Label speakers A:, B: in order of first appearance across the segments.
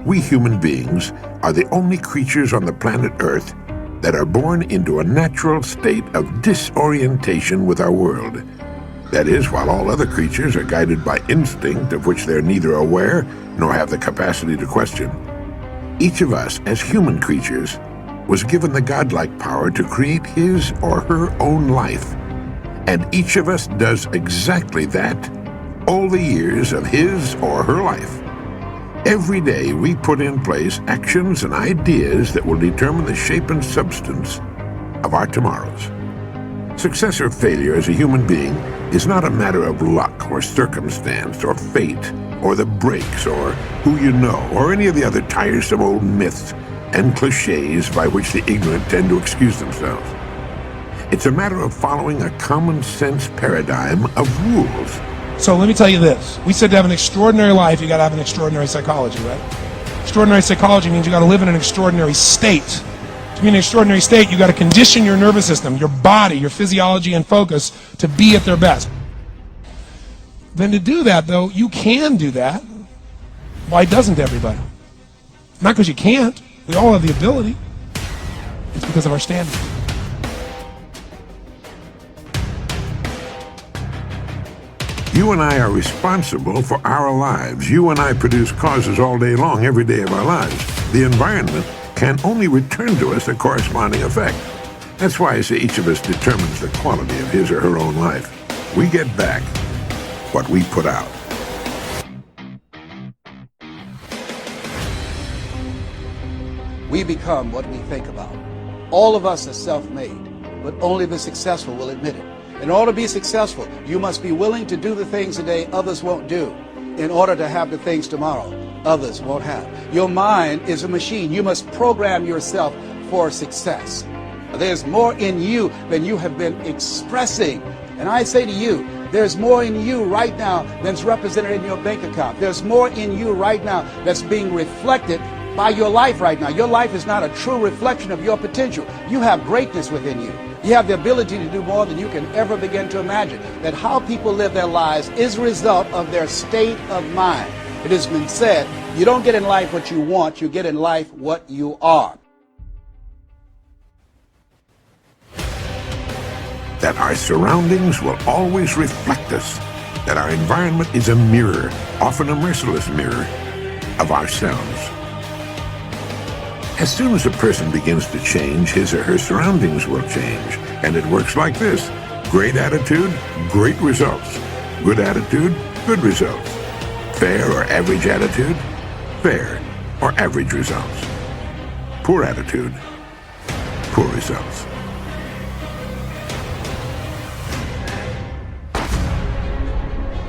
A: We human beings are the only creatures on the planet Earth that are born into a natural state of disorientation with our world. That is, while all other creatures are guided by instinct of which they're neither aware nor have the capacity to question. Each of us, as human creatures, was given the godlike power to create his or her own life. And each of us does exactly that all the years of his or her life. Every day we put in place actions and ideas that will determine the shape and substance of our tomorrows. Success or failure as a human being is not a matter of luck or circumstance or fate or the breaks or who you know or any of the other tiresome old myths and cliches by which the ignorant tend to excuse themselves. It's a matter of following a common sense paradigm of rules.
B: So let me tell you this. We said to have an extraordinary life, you got to have an extraordinary psychology, right? Extraordinary psychology means you got to live in an extraordinary state. To be in an extraordinary state, you got to condition your nervous system, your body, your physiology and focus to be at their best. Then to do that, though, you can do that. Why doesn't everybody? Not because you can't. We all have the ability. It's because of our standards.
A: You and I are responsible for our lives. You and I produce causes all day long, every day of our lives. The environment can only return to us a corresponding effect. That's why I say each of us determines the quality of his or her own life. We get back what we put out.
C: We become what we think about. All of us are self-made, but only the successful will admit it. In order to be successful, you must be willing to do the things today others won't do in order to have the things tomorrow others won't have. Your mind is a machine. You must program yourself for success. There's more in you than you have been expressing. And I say to you, there's more in you right now than's represented in your bank account. There's more in you right now that's being reflected by your life right now. Your life is not a true reflection of your potential. You have greatness within you. You have the ability to do more than you can ever begin to imagine. That how people live their lives is a result of their state of mind. It has been said, you don't get in life what you want, you get in life what you are.
A: That our surroundings will always reflect us. That our environment is a mirror, often a merciless mirror, of ourselves. As soon as a person begins to change, his or her surroundings will change. And it works like this. Great attitude, great results. Good attitude, good results. Fair or average attitude, fair or average results. Poor attitude, poor results.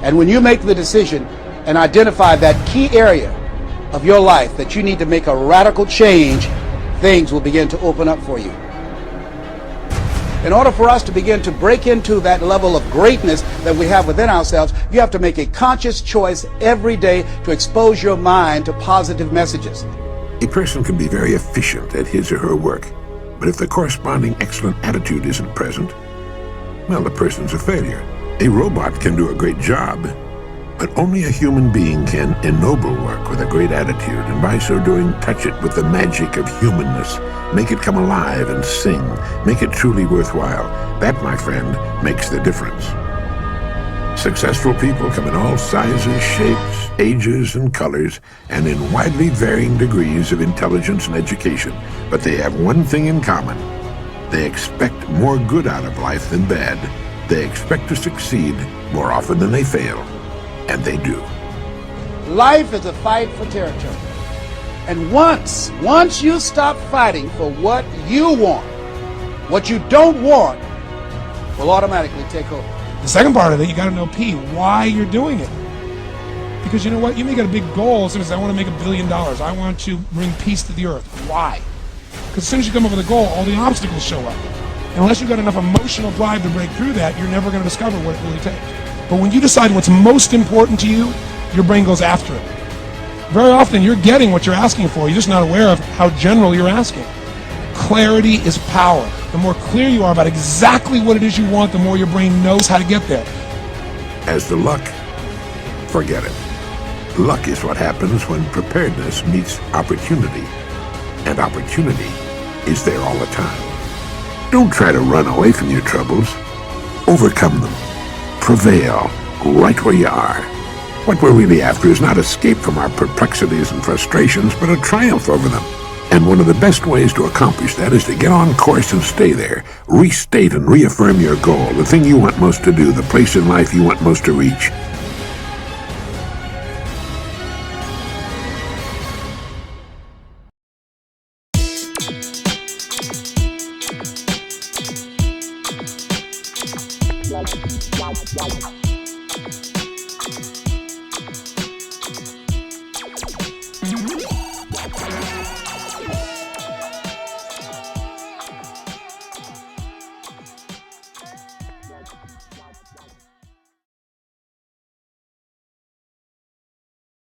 C: And when you make the decision and identify that key area of your life that you need to make a radical change, things will begin to open up for you. In order for us to begin to break into that level of greatness that we have within ourselves, you have to make a conscious choice every day to expose your mind to positive messages.
A: A person can be very efficient at his or her work, but if the corresponding excellent attitude isn't present, well, the person's a failure. A robot can do a great job, but only a human being can ennoble work with a great attitude, and by so doing, touch it with the magic of humanness, make it come alive and sing, make it truly worthwhile. That, my friend, makes the difference. Successful people come in all sizes, shapes, ages, and colors, and in widely varying degrees of intelligence and education, but they have one thing in common. They expect more good out of life than bad. They expect to succeed more often than they fail. And they do.
C: Life is a fight for territory. And once you stop fighting for what you want, what you don't want will automatically take over.
B: The second part of it, you got to know, P, why you're doing it. Because you know what? You may get a big goal as soon as I want to make $1 billion. I want to bring peace to the earth. Why? Because as soon as you come up with a goal, all the obstacles show up. And unless you've got enough emotional drive to break through that, you're never going to discover what it really takes. But when you decide what's most important to you, your brain goes after it. Very often you're getting what you're asking for. You're just not aware of how general you're asking. Clarity is power. The more clear you are about exactly what it is you want, the more your brain knows how to get there.
A: As to luck, forget it. Luck is what happens when preparedness meets opportunity. And opportunity is there all the time. Don't try to run away from your troubles. Overcome them. Prevail right where you are. What we're really after is not escape from our perplexities and frustrations, but a triumph over them. And one of the best ways to accomplish that is to get on course and stay there. Restate and reaffirm your goal, the thing you want most to do, the place in life you want most to reach.
D: Wow.